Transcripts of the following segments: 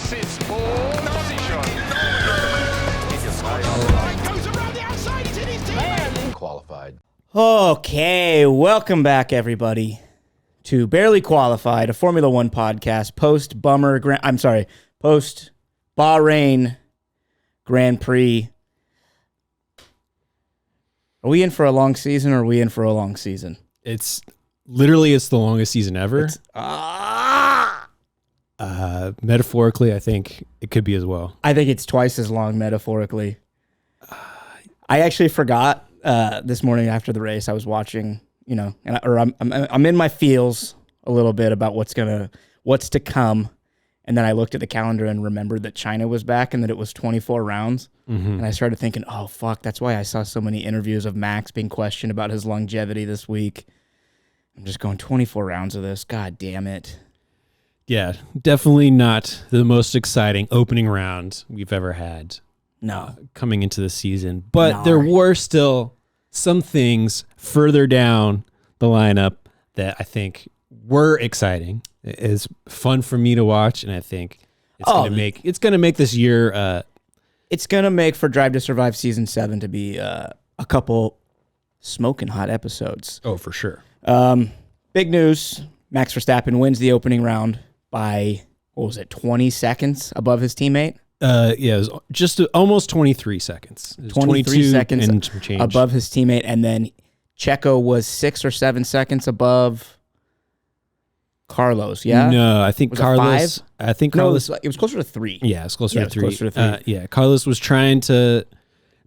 This is for position. Goes around the outside. It's in his teammate. Qualified. Okay, welcome back, everybody, to Barely Qualified, a Formula One podcast post Bahrain Grand Prix. Are we in for a long season, or are we in for a long season? It's the longest season ever. Metaphorically, I think it could be as well. I think it's twice as long metaphorically. I actually forgot this morning after the race. I was watching, I'm in my feels a little bit about what's to come, and then I looked at the calendar and remembered that China was back and that it was 24 rounds, and I started thinking, oh fuck, that's why I saw so many interviews of Max being questioned about his longevity this week. I'm just going 24 rounds of this. God damn it. Yeah, definitely not the most exciting opening round we've ever had. No. Coming into the season. But there were still some things further down the lineup that I think were exciting. It's fun for me to watch, and I think it's going to make this year it's going to make for Drive to Survive Season 7 to be a couple smoking hot episodes. Oh, for sure. Big news. Max Verstappen wins the opening round by, 20 seconds above his teammate? It was just almost 23 seconds. 23 seconds and some change above his teammate, and then Checo was 6 or 7 seconds above Carlos, yeah? No, I think Carlos... it was closer to 3. Yeah, it's closer to 3. Closer to 3. Carlos was trying to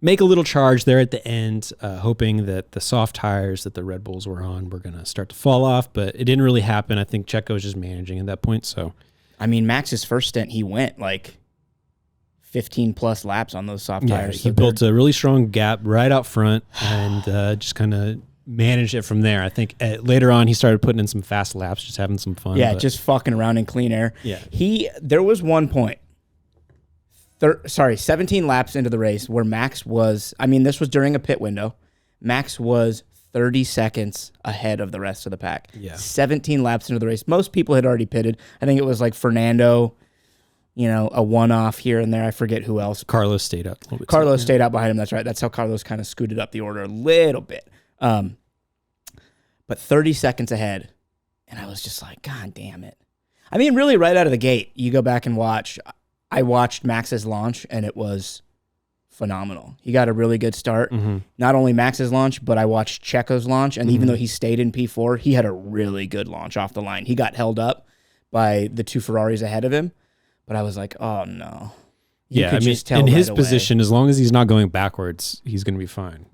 make a little charge there at the end, hoping that the soft tires that the Red Bulls were on were going to start to fall off, but it didn't really happen. I think Checo was just managing at that point, so... I mean, Max's first stint, he went 15 plus laps on those soft tires. He built a really strong gap right out front and just kind of managed it from there. I think later on he started putting in some fast laps, just having some fun. Yeah, just fucking around in clean air. Yeah. There was one point, 17 laps into the race where Max was, this was during a pit window. Max was 30 seconds ahead of the rest of the pack. Yeah. 17 laps into the race. Most people had already pitted. I think it was Fernando, a one-off here and there. I forget who else. Carlos stayed up a little bit. Carlos stayed out behind him. That's right. That's how Carlos kind of scooted up the order a little bit. But 30 seconds ahead, and I was just like, God damn it. Really right out of the gate, you go back and watch. I watched Max's launch, and it was phenomenal. He got a really good start. Mm-hmm. Not only Max's launch, but I watched Checo's launch, and even though he stayed in P4, he had a really good launch off the line. He got held up by the 2 Ferraris ahead of him, but I was like, oh no. In his position, as long as he's not going backwards, he's going to be fine.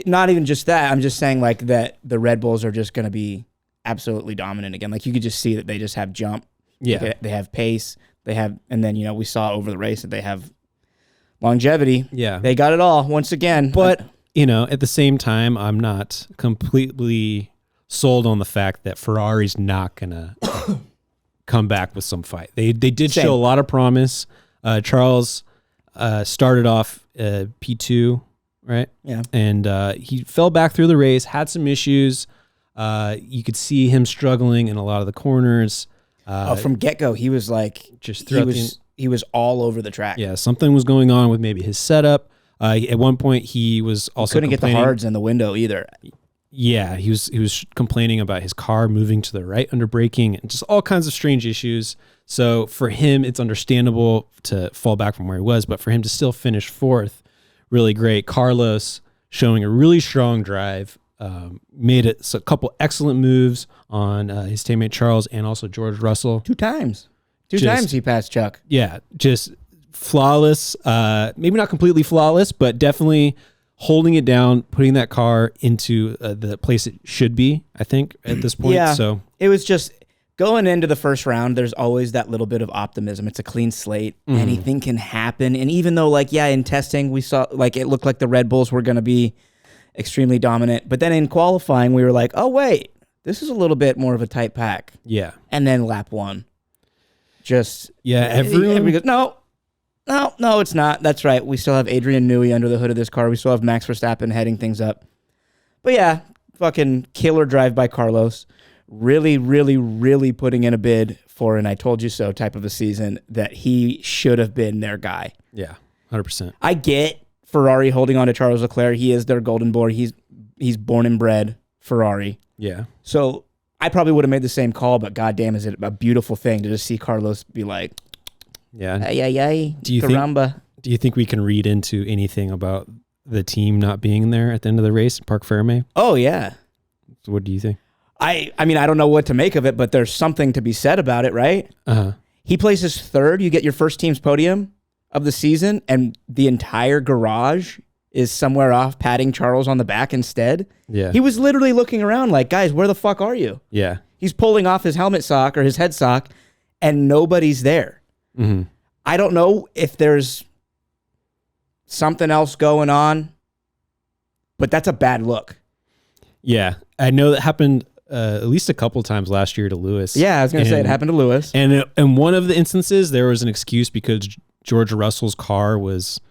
Not even just that. I'm just saying that the Red Bulls are just going to be absolutely dominant again. You could just see that they just have jump. Yeah, they have pace. They have, and then we saw over the race that they have longevity. Yeah, they got it all once again. But at the same time, I'm not completely sold on the fact that Ferrari's not going to come back with some fight. They did show a lot of promise. Charles started off P2, right? Yeah. And he fell back through the race, had some issues. You could see him struggling in a lot of the corners. From get-go, he was he was all over the track. Yeah, something was going on with maybe his setup. At one point, he was also couldn't get the hards in the window either. Yeah, he was complaining about his car moving to the right under braking and just all kinds of strange issues. So for him, it's understandable to fall back from where he was, but for him to still finish 4th, really great. Carlos showing a really strong drive, made a couple excellent moves on his teammate Charles and also George Russell. 2 times. 2 times he passed Chuck. Yeah, just flawless. Maybe not completely flawless, but definitely holding it down, putting that car into the place it should be, I think, at this point. Yeah, so it was just going into the first round, there's always that little bit of optimism. It's a clean slate. Mm-hmm. Anything can happen. And even though, in testing, we saw, it looked like the Red Bulls were going to be extremely dominant. But then in qualifying, we were like, oh, wait, this is a little bit more of a tight pack. Yeah. And then lap 1. Everyone goes, no, it's not. That's right. We still have Adrian Newey under the hood of this car. We still have Max Verstappen heading things up. But yeah, fucking killer drive by Carlos. really, really, really putting in a bid for an I told you so type of a season that he should have been their guy. Yeah, 100%. I get Ferrari holding on to Charles Leclerc. He is their golden boy. He's born and bred Ferrari. Yeah. So I probably would have made the same call, but goddamn, is it a beautiful thing to just see Carlos be like, Yeah. ay, ay, ay, Do you caramba. Do you think we can read into anything about the team not being there at the end of the race at Parc Ferme? Oh, yeah. So what do you think? I mean, I don't know what to make of it, but there's something to be said about it, right? Uh-huh. He places third. You get your first team's podium of the season, and the entire garage is somewhere off patting Charles on the back instead. Yeah. He was literally looking around like, guys, where the fuck are you? Yeah. He's pulling off his helmet sock or his head sock, and nobody's there. Mm-hmm. I don't know if there's something else going on, but that's a bad look. Yeah. I know that happened at least a couple times last year to Lewis. Yeah, I was going to say it happened to Lewis. And in one of the instances, there was an excuse because George Russell's car was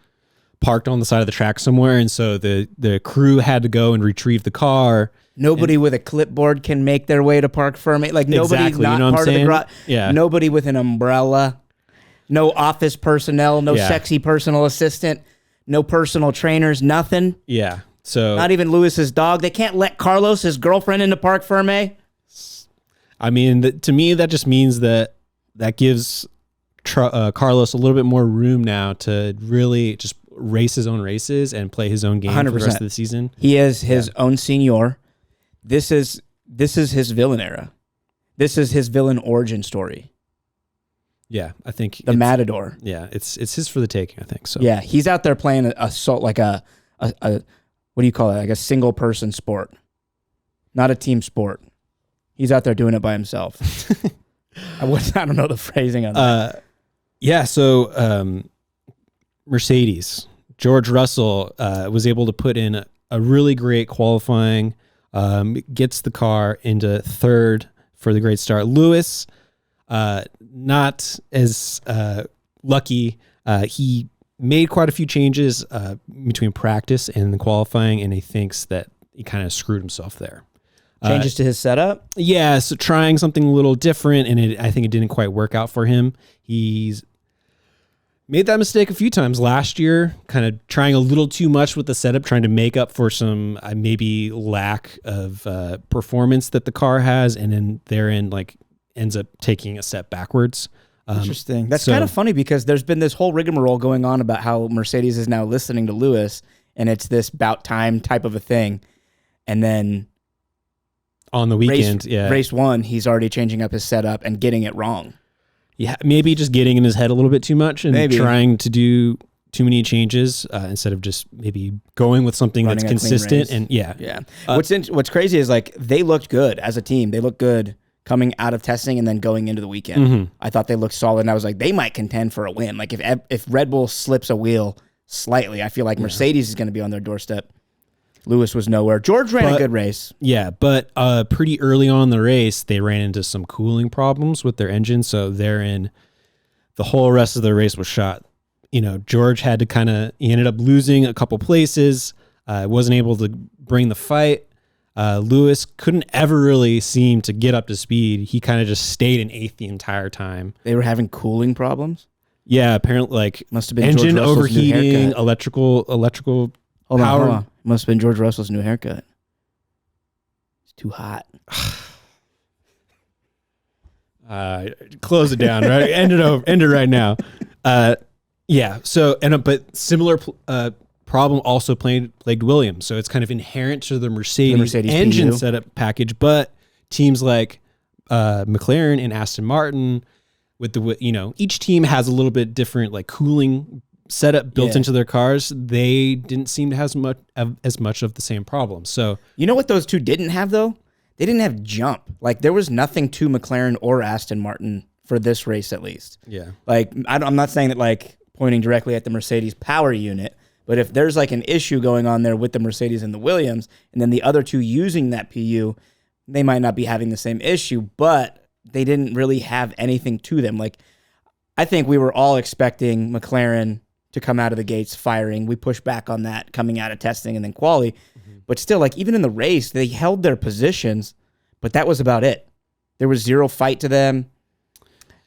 parked on the side of the track somewhere, and so the crew had to go and retrieve the car. Nobody with a clipboard can make their way to Parc Ferme. Like, nobody's Exactly, not you know what I'm part of the saying? garage. Yeah. Nobody with an umbrella. No office personnel. No Yeah. sexy personal assistant. No personal trainers. Nothing. Yeah. So Not even Lewis's dog. They can't let Carlos, his girlfriend, into Parc Ferme. I mean, to me, that just means that gives Carlos a little bit more room now to really just race his own races and play his own game for the 100%. rest of the season. He is his own senior. This is his villain era. This is his villain origin story. Yeah, I think The Matador. Yeah, it's his for the taking, I think. So Yeah, he's out there playing a what do you call it? Like a single person sport, not a team sport. He's out there doing it by himself. I don't know the phrasing on that. Yeah, so Mercedes, George Russell was able to put in a really great qualifying, gets the car into third for the great start. Lewis, not as lucky. He made quite a few changes between practice and the qualifying, and he thinks that he kind of screwed himself there. Changes to his setup. Yeah, so trying something a little different, and I think it didn't quite work out for him. He's made that mistake a few times last year, kind of trying a little too much with the setup, trying to make up for some maybe lack of performance that the car has, and then therein like ends up taking a step backwards. Interesting. That's kind of funny because there's been this whole rigmarole going on about how Mercedes is now listening to Lewis, and it's this about time type of a thing. And then on the weekend, race one, he's already changing up his setup and getting it wrong. Yeah, maybe just getting in his head a little bit too much and trying to do too many changes instead of just maybe going with something that's consistent. And yeah. What's crazy is like they looked good as a team. They looked good coming out of testing and then going into the weekend. Mm-hmm. I thought they looked solid, and I was like, they might contend for a win. Like if Red Bull slips a wheel slightly, I feel like Mercedes is going to be on their doorstep. Lewis was nowhere. George ran a good race. Yeah, but pretty early on in the race, they ran into some cooling problems with their engine, so therein the whole rest of the race was shot. You know, George had to he ended up losing a couple places, wasn't able to bring the fight. Lewis couldn't ever really seem to get up to speed. He kind of just stayed in eighth the entire time. They were having cooling problems? Yeah, apparently like must have been engine George Russell's overheating, new electrical Hold power. on. Must have been George Russell's new haircut. It's too hot. Close it down, right? End it right now. Yeah. So but similar problem also plagued Williams. So it's kind of inherent to the Mercedes engine PU setup package, but teams like McLaren and Aston Martin, with each team has a little bit different like cooling setup built into their cars. They didn't seem to have as much of the same problem. So you know what those two didn't have though? They didn't have jump. Like there was nothing to McLaren or Aston Martin for this race at least. Yeah. Like I'm not saying that like pointing directly at the Mercedes power unit, but if there's like an issue going on there with the Mercedes and the Williams, and then the other two using that PU, they might not be having the same issue, but they didn't really have anything to them. Like I think we were all expecting McLaren to come out of the gates firing. We pushed back on that coming out of testing and then quali. Mm-hmm. But still, like even in the race, they held their positions, but that was about it. There was zero fight to them.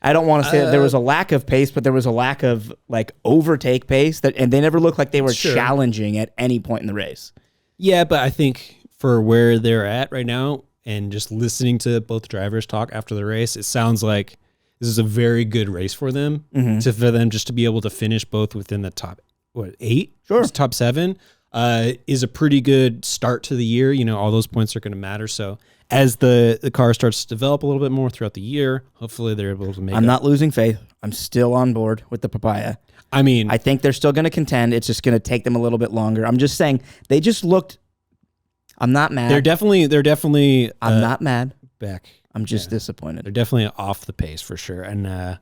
I don't want to say that there was a lack of pace, but there was a lack of like overtake pace and they never looked like they were challenging at any point in the race. Yeah, but I think for where they're at right now and just listening to both drivers talk after the race, it sounds like this is a very good race for them for them just to be able to finish both within the top 8, top 7 is a pretty good start to the year. You know, all those points are going to matter. So as the car starts to develop a little bit more throughout the year, hopefully they're able to make I'm not losing faith. I'm still on board with the papaya. I mean, I think they're still going to contend. It's just going to take them a little bit longer. I'm just saying they just looked. I'm not mad. They're definitely. I'm not mad. Back. I'm just disappointed. They're definitely off the pace for sure, and they're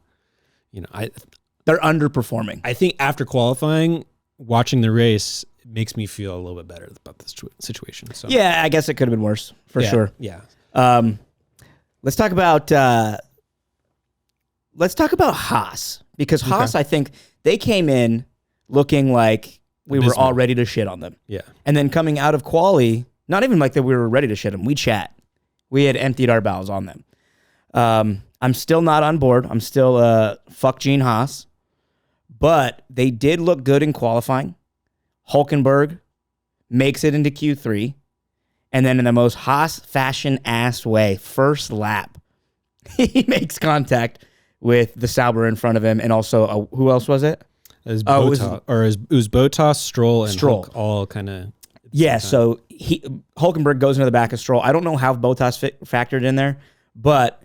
underperforming. I think after qualifying, watching the race makes me feel a little bit better about this situation. So yeah, I guess it could have been worse for sure. Yeah. Let's talk about Haas, because Haas, I think they came in looking like we were all ready to shit on them. Yeah. And then coming out of quali, not even like that we were ready to shit them. We had emptied our bowels on them. I'm still not on board. I'm still fuck Gene Haas, but they did look good in qualifying. Hulkenberg makes it into Q3, and then in the most Haas fashion-ass way, first lap, he makes contact with the Sauber in front of him, and also, who else was it? It was Bottas, Stroll, and Hulk all kind of... Yeah, so Hulkenberg goes into the back of Stroll. I don't know how Bottas factored in there, but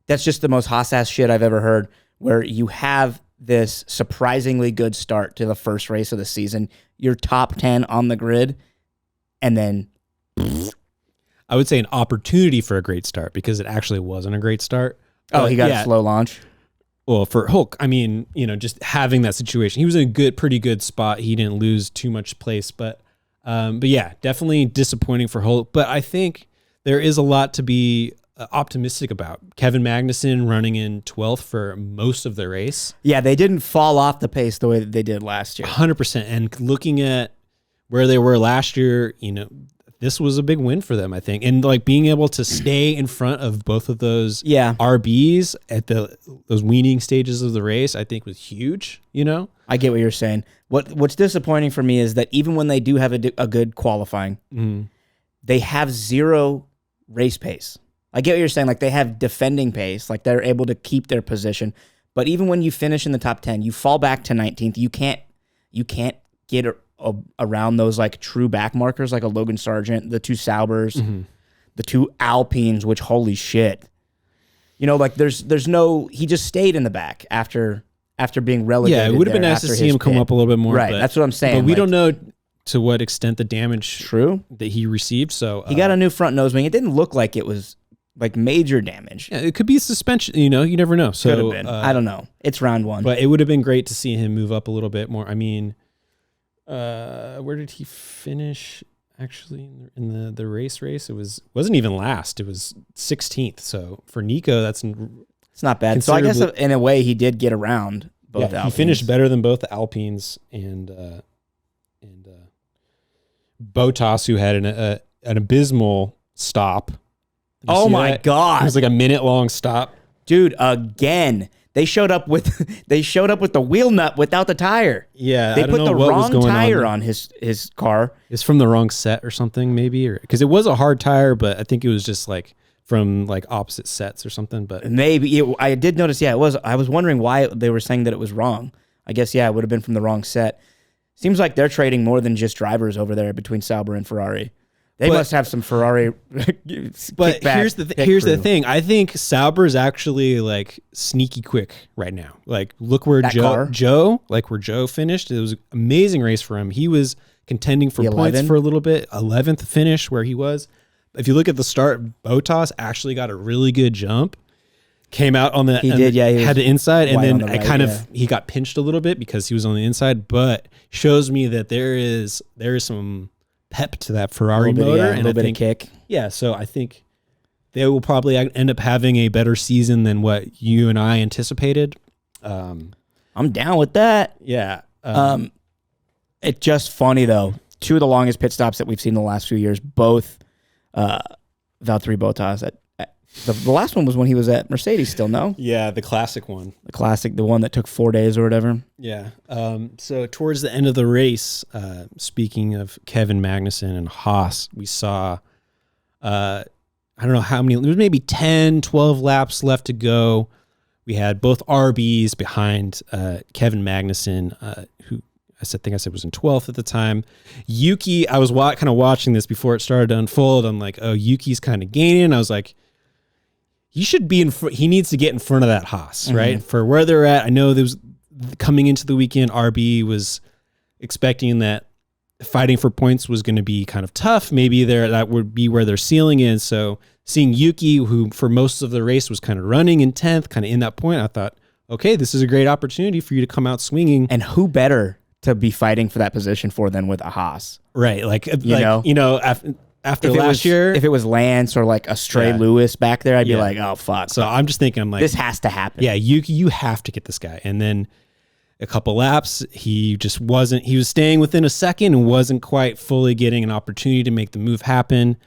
that's just the most Haas-ass shit I've ever heard, where you have this surprisingly good start to the first race of the season. You're top 10 on the grid, and then... I would say an opportunity for a great start, because it actually wasn't a great start. Oh, he got a slow launch? Well, for Hulk, I mean, just having that situation. He was in a pretty good spot. He didn't lose too much place, but yeah, definitely disappointing for Hulk. But I think there is a lot to be optimistic about. Kevin Magnussen running in 12th for most of the race. Yeah, they didn't fall off the pace the way that they did last year. 100%. And looking at where they were last year, this was a big win for them, I think. And like being able to stay in front of both of those RBs at those weaning stages of the race, I think was huge, I get what you're saying. What's disappointing for me is that even when they do have a good qualifying, they have zero race pace. I get what you're saying. Like they have defending pace, like they're able to keep their position. But even when you finish in the top 10, you fall back to 19th. You can't get around those like true back markers, like a Logan Sargent, the two Saubers, the two Alpines, which holy shit. Like there's no, he just stayed in the back after being relegated. Yeah, it would have been nice to see him come up a little bit more. Right, that's what I'm saying. But we don't know to what extent the damage that he received. So he got a new front nose wing. It didn't look like it was like major damage. Yeah, it could be suspension. You never know. So could have been. I don't know. It's round 1. But it would have been great to see him move up a little bit more. I mean, where did he finish? Actually, in the race, it wasn't even last. It was 16th. So for Nico, it's not bad. So I guess in a way he did get around both. Yeah, he finished better than both the Alpines and Bottas, who had an abysmal stop. Oh my God. It was like a minute-long stop. Dude, again. They showed up with the wheel nut without the tire. Yeah, they put the wrong tire on his car. It's from the wrong set or something, maybe, or because it was a hard tire, but I think it was just like from like opposite sets or something. But maybe I did notice. Yeah, it was. I was wondering why they were saying that it was wrong. I guess it would have been from the wrong set. Seems like they're trading more than just drivers over there between Sauber and Ferrari. They must have some Ferrari. But here's the thing. I think Sauber is actually like sneaky quick right now. Like look where Joe finished. It was an amazing race for him. He was contending for points for a little bit. 11th finish where he was. If you look at the start, Bottas actually got a really good jump. Came out on the he had the inside, and then he got pinched a little bit because he was on the inside. But shows me that there is some pep to that Ferrari motor and a little bit of kick. Yeah, so I think they will probably end up having a better season than what you and I anticipated. I'm down with that. Yeah. It's just funny though. 2 of the longest pit stops that we've seen in the last few years, both Valtteri Bottas The last one was when he was at Mercedes still, no? Yeah, the classic one. The classic, the one that took 4 days or whatever. Yeah. So towards the end of the race, speaking of Kevin Magnussen and Haas, we saw, I don't know how many, there was maybe 10, 12 laps left to go. We had both RBs behind Kevin Magnussen, who I think I said was in 12th at the time. Yuki, I was kind of watching this before it started to unfold. I'm like, oh, Yuki's kind of gaining. I was like, he should be he needs to get in front of that Haas, right? For where they're at. I know there was coming into the weekend, RB was expecting that fighting for points was going to be kind of tough. Maybe that would be where their ceiling is. So seeing Yuki, who for most of the race was kind of running in 10th, kind of in that point, I thought, okay, this is a great opportunity for you to come out swinging. And who better to be fighting for that position for than with a Haas? Right. After last year, if it was Lance or like a stray Lewis back there, I'd be like, oh, fuck. So I'm just thinking, I'm like, this has to happen. Yeah, you have to get this guy. And then a couple laps, he was staying within a second and wasn't quite fully getting an opportunity to make the move happen.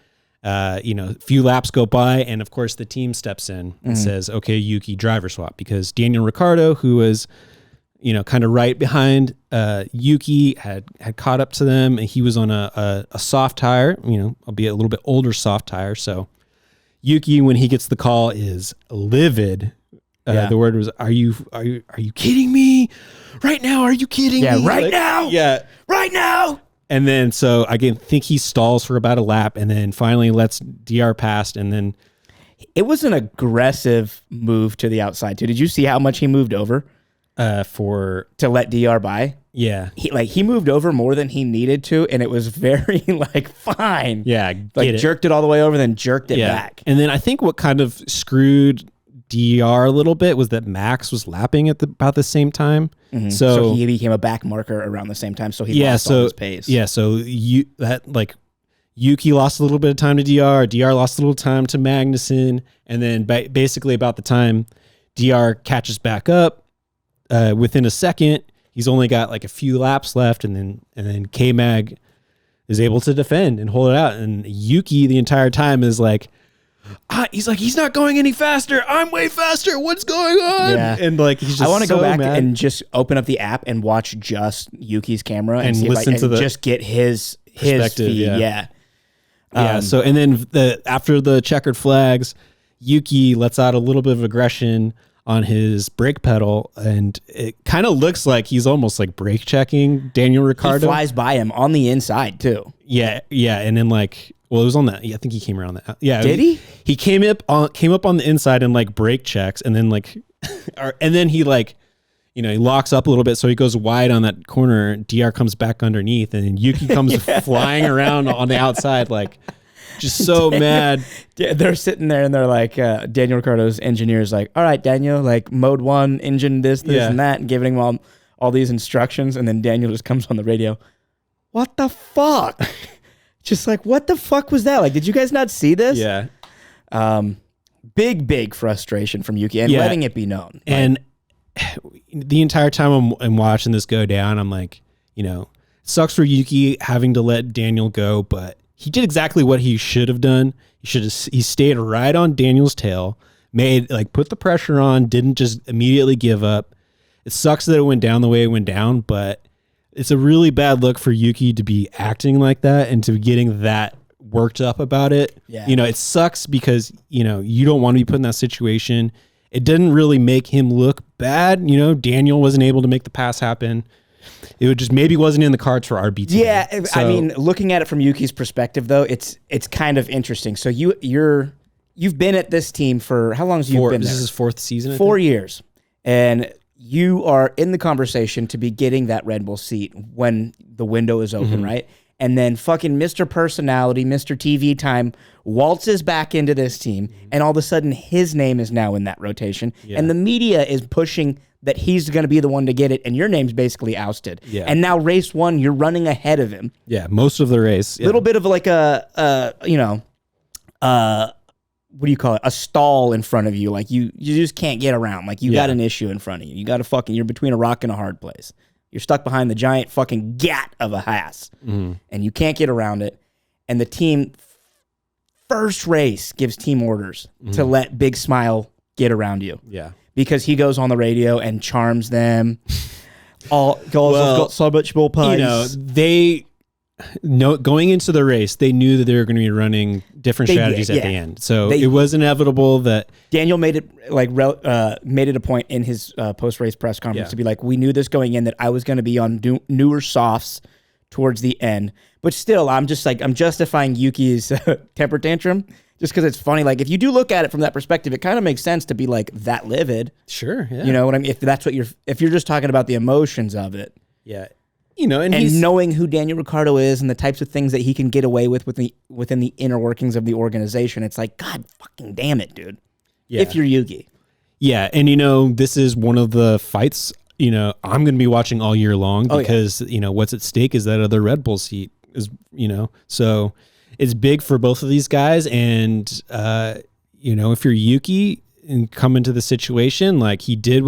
A few laps go by, and of course the team steps in and says, okay, Yuki, driver swap, because Daniel Ricciardo, who was kind of right behind Yuki, had caught up to them, and he was on a soft tire, albeit a little bit older soft tire. So Yuki, when he gets the call, is livid. The word was, are you kidding me? Right now, are you kidding me? Right now. Yeah, right now. And then so I think he stalls for about a lap, and then finally lets DR past, and then it was an aggressive move to the outside too. Did you see how much he moved over? To let DR by. Yeah. He moved over more than he needed to, and it was very fine. Yeah. Jerked it all the way over, then jerked it back. And then I think what kind of screwed DR a little bit was that Max was lapping at about the same time. Mm-hmm. So he became a back marker around the same time. So he lost all his pace. Yeah. So Yuki lost a little bit of time to DR. DR lost a little time to Magnussen, and then basically about the time DR catches back up, within a second, he's only got like a few laps left, and then K-Mag is able to defend and hold it out. And Yuki the entire time is like, he's not going any faster. I'm way faster. What's going on? Yeah. And he's just I want to go back mad. and just open up the app and watch just Yuki's camera and see listen to just get his perspective. Feed. Yeah. So, and then after the checkered flags, Yuki lets out a little bit of aggression on his brake pedal, and it kind of looks like he's almost like brake checking Daniel Ricciardo. He flies by him on the inside too. Yeah, and then it was on that. Yeah, I think he came around that. Yeah, did he? He came up on the inside and brake checks, and then and then he he locks up a little bit, so he goes wide on that corner. DR comes back underneath, and then Yuki comes flying around on the outside just so mad. They're sitting there and they're like, Daniel Ricciardo's engineer is like, all right, Daniel, mode 1, engine this, and that, and giving him all these instructions. And then Daniel just comes on the radio. What the fuck? Just what the fuck was that? Did you guys not see this? Yeah. Big frustration from Yuki and letting it be known. And the entire time I'm watching this go down, I'm like, it sucks for Yuki having to let Daniel go, but he did exactly what he should have done. He stayed right on Daniel's tail, put the pressure on, didn't just immediately give up. It sucks that it went down the way it went down, but it's a really bad look for Yuki to be acting like that and to be getting that worked up about it. Yeah. It sucks because, you don't want to be put in that situation. It didn't really make him look bad. Daniel wasn't able to make the pass happen. It would just maybe wasn't in the cards for RB. Yeah, so, I mean, looking at it from Yuki's perspective, though, it's kind of interesting. So you've been at this team for how long? Have you been there? This is his 4th season. 4 years, and you are in the conversation to be getting that Red Bull seat when the window is open, right? And then fucking Mr. Personality, Mr. TV Time waltzes back into this team, and all of a sudden his name is now in that rotation, and the media is pushing that he's going to be the one to get it, and your name's basically ousted. Yeah. And now race 1, you're running ahead of him. Yeah, most of the race. A little bit of what do you call it? A stall in front of you. You just can't get around. You got an issue in front of you. You got you're between a rock and a hard place. You're stuck behind the giant fucking gat of a Haas, and you can't get around it. And the team first race gives team orders to let Big Smile get around you. Yeah. Because he goes on the radio and charms them. All guys, I've got so much more pace. You know, going into the race, they knew that they were going to be running different strategies at the end. So it was inevitable that Daniel made it made it a point in his post race press conference to be like, we knew this going in that I was going to be on newer softs towards the end, but still, I'm justifying Yuki's temper tantrum just because it's funny. Like if you do look at it from that perspective, it kind of makes sense to be like that livid. Sure, yeah. You know what I mean? If that's what if you're just talking about the emotions of it, yeah. You know, and knowing who Daniel Ricciardo is and the types of things that he can get away with within the inner workings of the organization, it's like, God fucking damn it, dude. Yeah. If you're Yuki. Yeah, and you know, this is one of the fights, you know, I'm going to be watching all year long because, you know, what's at stake is that other Red Bull seat is, you know, so it's big for both of these guys. And, you know, if you're Yuki and come into the situation, like he did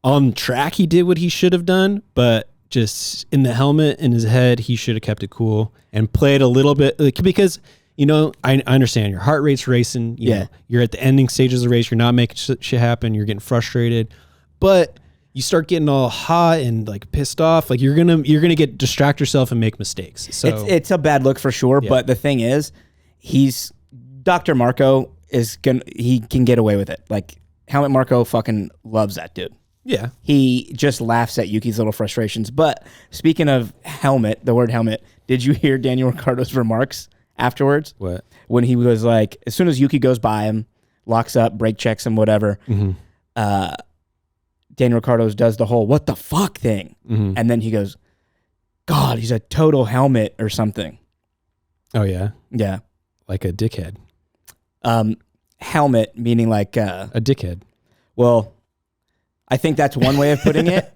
on track, he did what he should have done, but just in the helmet, in his head, he should have kept it cool and played a little bit because, you know, I understand your heart rate's racing. You know, you're at the ending stages of the race. You're not making shit happen. You're getting frustrated, but you start getting all hot and like pissed off. Like you're gonna distract yourself and make mistakes. So it's a bad look for sure. Yeah. But the thing is, Dr. Marco he can get away with it. Like Helmut Marco fucking loves that dude. Yeah. He just laughs at Yuki's little frustrations. But speaking of helmet, the word helmet, did you hear Daniel Ricciardo's remarks afterwards? What? When he was like, as soon as Yuki goes by him, locks up, brake checks him, whatever, Daniel Ricciardo does the whole what the fuck thing. And then he goes, God, he's a total helmet or something. Oh, yeah? Yeah. Like a dickhead. Helmet, meaning like... a dickhead. Well... I think that's one way of putting it.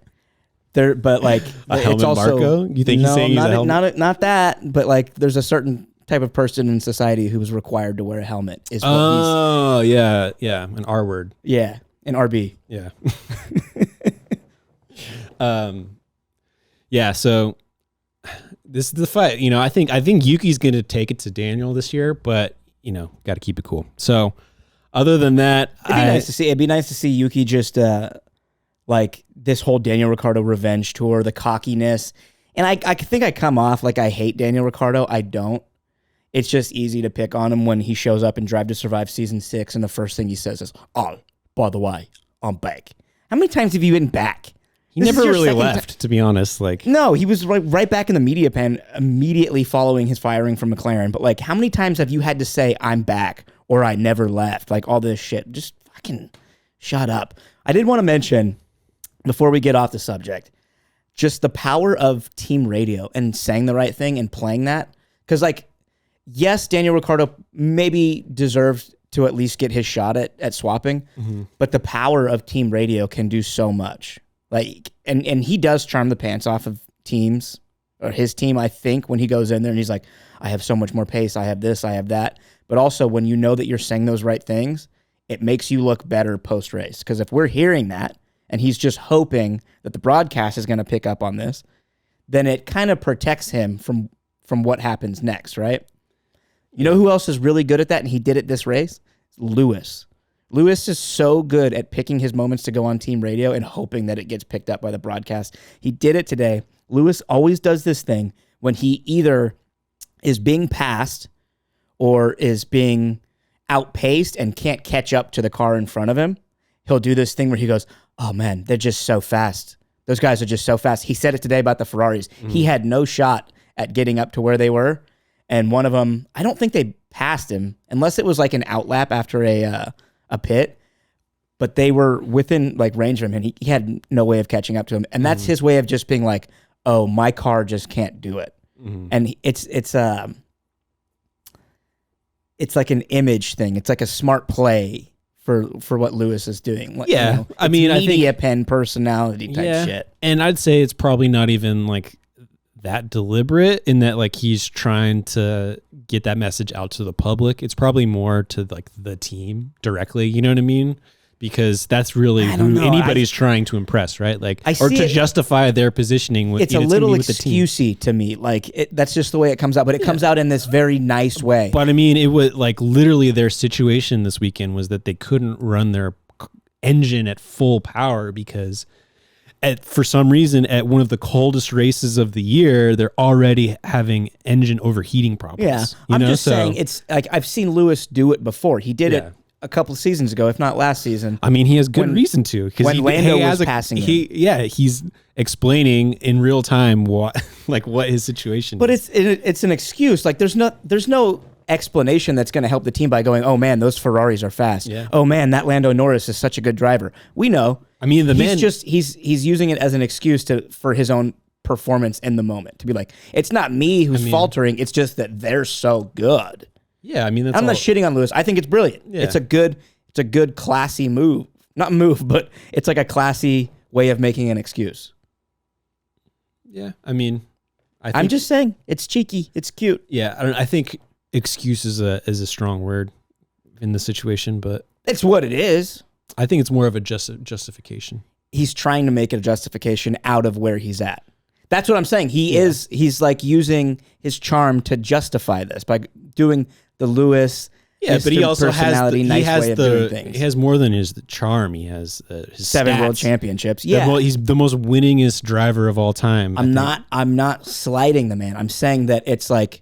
But like it's also Marco? You think he's saying he's a helmet? Not that, but like there's a certain type of person in society who is required to wear a helmet. Yeah, an R word. Yeah, an RB. Yeah. Yeah. So this is the fight. You know, I think Yuki's going to take it to Daniel this year, but you know, got to keep it cool. So other than that, it'd be nice to see Yuki just. Like this whole Daniel Ricciardo revenge tour, the cockiness. And I think I come off like I hate Daniel Ricciardo. I don't. It's just easy to pick on him when he shows up in Drive to Survive Season 6 and the first thing he says is, oh, by the way, I'm back. How many times have you been back? He never really left, to be honest. Like no, he was right back in the media pen immediately following his firing from McLaren. But like how many times have you had to say, I'm back or I never left? Like all this shit. Just fucking shut up. I did want to mention... before we get off the subject, just the power of team radio and saying the right thing and playing that. Because, like, yes, Daniel Ricciardo maybe deserves to at least get his shot at swapping, but the power of team radio can do so much. Like, and he does charm the pants off of teams, or his team, I think, when he goes in there and he's like, I have so much more pace, I have this, I have that. But also, when you know that you're saying those right things, it makes you look better post-race. Because if we're hearing that, and he's just hoping that the broadcast is going to pick up on this, then it kind of protects him from what happens next, right? You know who else is really good at that, and he did it this race? Lewis. Lewis is so good at picking his moments to go on team radio and hoping that it gets picked up by the broadcast. He did it today. Lewis always does this thing when he either is being passed or is being outpaced and can't catch up to the car in front of him. He'll do this thing where he goes, oh man, they're just so fast. Those guys are just so fast. He said it today about the Ferraris. He had no shot at getting up to where they were. And one of them, I don't think they passed him unless it was like an outlap after a pit, but they were within like range of him and he had no way of catching up to him. And that's his way of just being like, oh, my car just can't do it. And it's like an image thing. It's like a smart play for what Lewis is doing. Yeah. You know, I mean, I think media pen personality type shit. And I'd say it's probably not even like that deliberate in that like he's trying to get that message out to the public. It's probably more to like the team directly, you know what I mean? because that's really I don't who know. anybody's trying to impress, right? Like, I or see to it- justify their positioning. With, It's a gonna little be with the team. excusey to me. Like that's just the way it comes out, but it comes out in this very nice way. But I mean, it was like literally their situation this weekend was that they couldn't run their engine at full power because for some reason at one of the coldest races of the year, they're already having engine overheating problems. Yeah, You I'm know? just So, saying it's like I've seen Lewis do it before. He did Yeah. it a couple of seasons ago, if not last season. I mean, he has good When- reason to because when Lando was passing him. he's explaining in real time what his situation. But is. it's an excuse. Like there's no explanation that's going to help the team by going, oh man, those Ferraris are fast. Yeah. Oh man, that Lando Norris is such a good driver. We know. I mean, he's using it as an excuse for his own performance in the moment to be like, it's not me who's faltering. It's just that they're so good. Yeah, I mean, that's I'm not shitting on Lewis. I think it's brilliant. Yeah. It's a good classy move. Not move, but it's like a classy way of making an excuse. Yeah, I mean, I'm just saying it's cheeky. It's cute. Yeah, I think excuse is a strong word in the situation, but It's what it is. I think it's more of a justification. He's trying to make a justification out of where he's at. That's what I'm saying. He's like using his charm to justify this by doing the Lewis. Yeah, but he also has nice way of doing things. He has more than his charm. He has his 7 stats. world championships. Yeah, He's the most winningest driver of all time. I'm not slighting the man. I'm saying that it's like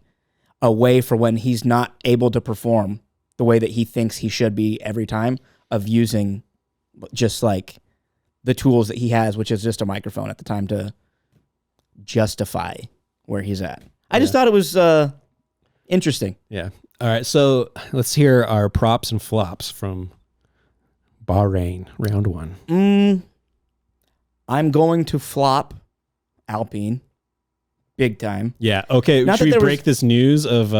a way for when he's not able to perform the way that he thinks he should be every time, of using just like the tools that he has, which is just a microphone at the time, to justify where he's at. I just thought it was interesting. Yeah. All right. So let's hear our props and flops from Bahrain, round 1. I'm going to flop Alpine big time. Yeah. Okay. Not Should that we there break was- this news of?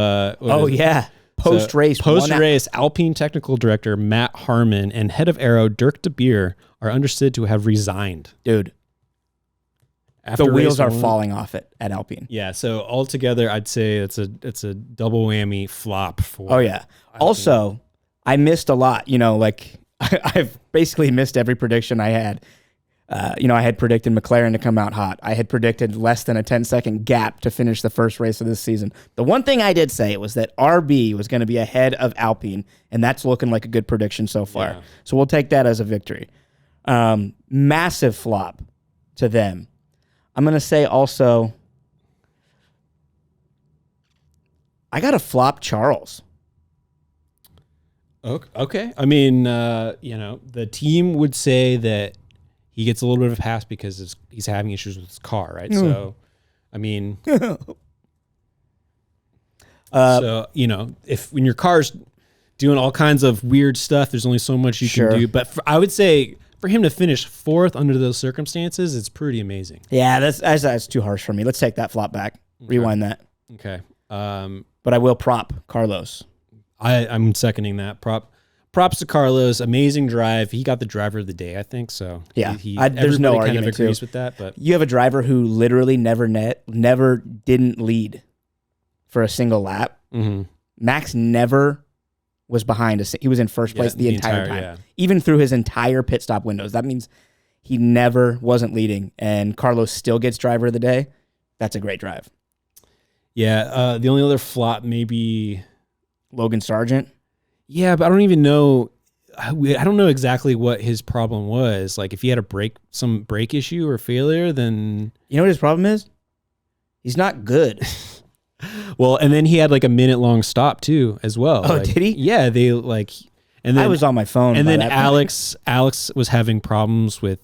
Post race. Alpine technical director Matt Harmon and head of Aero Dirk de Beer are understood to have resigned. Dude, After the wheels race are one. falling off it at Alpine. Yeah, so altogether, I'd say it's a double whammy flop for. Oh yeah. Also, I missed a lot. You know, like I've basically missed every prediction I had. I had predicted McLaren to come out hot. I had predicted less than a 10-second gap to finish the first race of this season. The one thing I did say was that RB was going to be ahead of Alpine, and that's looking like a good prediction so far. Yeah. So we'll take that as a victory. Massive flop to them. I'm going to say also, I got to flop Charles. Okay. I mean, the team would say that he gets a little bit of a pass because he's having issues with his car, right? So, I mean, if when your car's doing all kinds of weird stuff, there's only so much you Sure. can do. But I would say for him to finish 4th under those circumstances, it's pretty amazing. Yeah, that's too harsh for me. Let's take that flop back. Rewind that. Okay. But I will prop Carlos. I'm seconding that. Props to Carlos. Amazing drive. He got the driver of the day, I think. So Yeah. there's There's no kind of argument, agrees too. with that. But You have a driver who literally never didn't lead for a single lap. Max never was behind us. He was in first place the entire time, yeah. even through his entire pit stop windows. That means he never wasn't leading, and Carlos still gets driver of the day. That's a great drive. Yeah, the only other flop maybe. Logan Sargent. Yeah, but I don't even know. I don't know exactly what his problem was. Like if he had some brake issue or failure, then You know what his problem is? He's not good. well, and then he had like a minute-long stop too, as well. Oh, Like, did he? Yeah, and then I was on my phone. and by then that point. Alex was having problems with.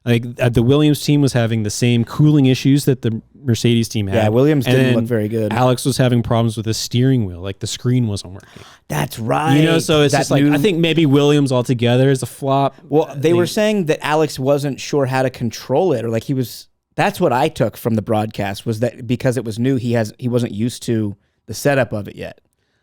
Like the Williams team was having the same cooling issues that the Mercedes team had. Yeah, Williams And didn't then look very good. Alex was having problems with the steering wheel, like the screen wasn't working. That's right. So it's That just like I think maybe Williams altogether is a flop. Well, they were saying that Alex wasn't sure how to control it, or like he was. That's what I took from the broadcast, was that because it was new, he wasn't used to the setup of it yet.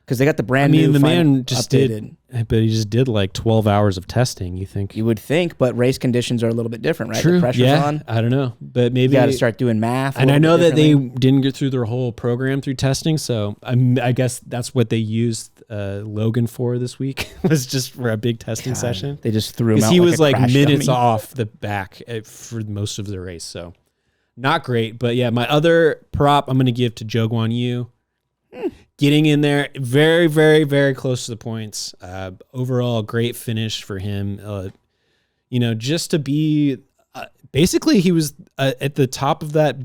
because they got the brand new. the man just updated. but he just did like 12 hours of testing. You think? You would think, but race conditions are a little bit different, right? True. The pressure's on. I don't know, but maybe You got to start doing math. And I know that they didn't get through their whole program through testing, so I guess that's what they used Logan for this week was just for a big testing session. They just threw him out. He was like crash minutes dummy. off the back for most of the race, so not great. But yeah, my other prop I'm going to give to Zhou Guanyu. Getting in there, very, very, very close to the points. Overall, great finish for him. Just to be, basically, he was at the top of that,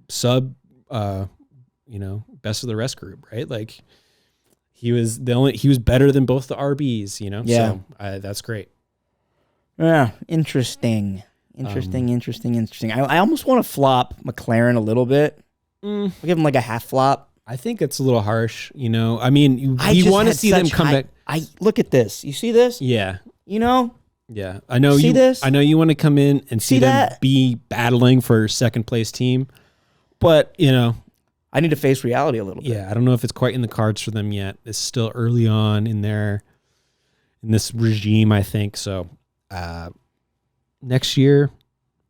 sub, best of the rest group, right? Like he was better than both the RBs, Yeah. So that's great. Yeah, interesting. I almost want to flop McLaren a little bit. I'll give him like a half flop. I think it's a little harsh, I mean, you want to see them come back. I look at this. You see this? Yeah. Yeah. I know See this? I know you want to come in and see them that? be battling for second place team, but I need to face reality a little bit. yeah, I don't know if it's quite in the cards for them yet. It's still early on in this regime, I think. So next year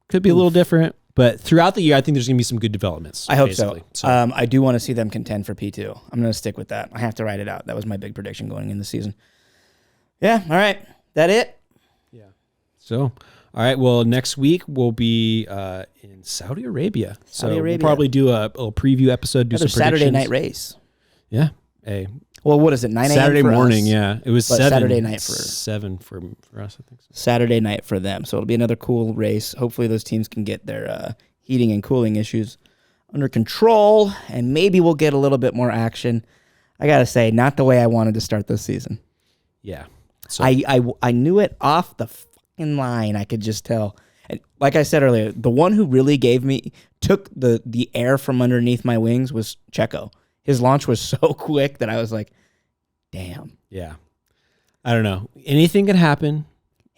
could be a little different, but throughout the year, I think there's going to be some good developments. I hope basically. so. I do want to see them contend for P2. I'm going to stick with that. I have to write it out. That was my big prediction going in the season. Yeah. All right. That it? Yeah. So, all right. Well, next week we'll be in Saudi Arabia. We'll probably do a little preview episode. Do Another some Saturday predictions. night race. Yeah. Hey. Well, what is it? 9 a.m. Saturday for morning. us, Yeah. It was but 7. Saturday night for 7 for us. I think so. Saturday night for them. So it'll be another cool race. Hopefully those teams can get their heating and cooling issues under control, and maybe we'll get a little bit more action. I got to say, not the way I wanted to start this season. Yeah. So I knew it off the fucking line. I could just tell. And like I said earlier, the one who really took the air from underneath my wings was Checo. His launch was so quick that I was like, damn. yeah. I don't know. Anything can happen.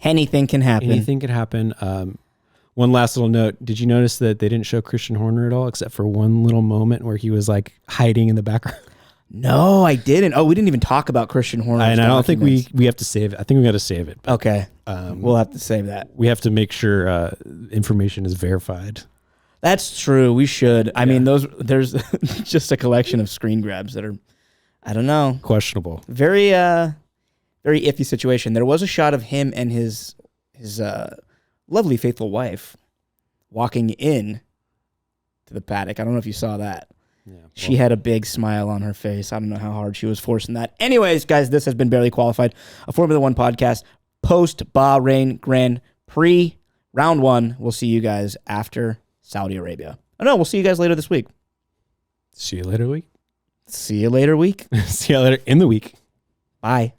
Anything can happen. Anything could happen. One last little note. Did you notice that they didn't show Christian Horner at all, except for one little moment where he was like hiding in the background? No, I didn't. Oh, we didn't even talk about Christian Horner. And I don't think we have to save it. I think we got to save it. But, Okay. We'll have to save that. we have to make sure information is verified. That's true. We should. I mean, there's just a collection of screen grabs that are, I don't know, Questionable. very iffy situation. There was a shot of him and his lovely, faithful wife walking in to the paddock. I don't know if you saw that. Yeah. She had a big smile on her face. I don't know how hard she was forcing that. Anyways, guys, this has been Barely Qualified, a Formula One podcast post Bahrain Grand Prix round 1. We'll see you guys after Saudi Arabia. Oh no, we'll see you guys later this week. See you later week. See you later week. See you later in the week. Bye.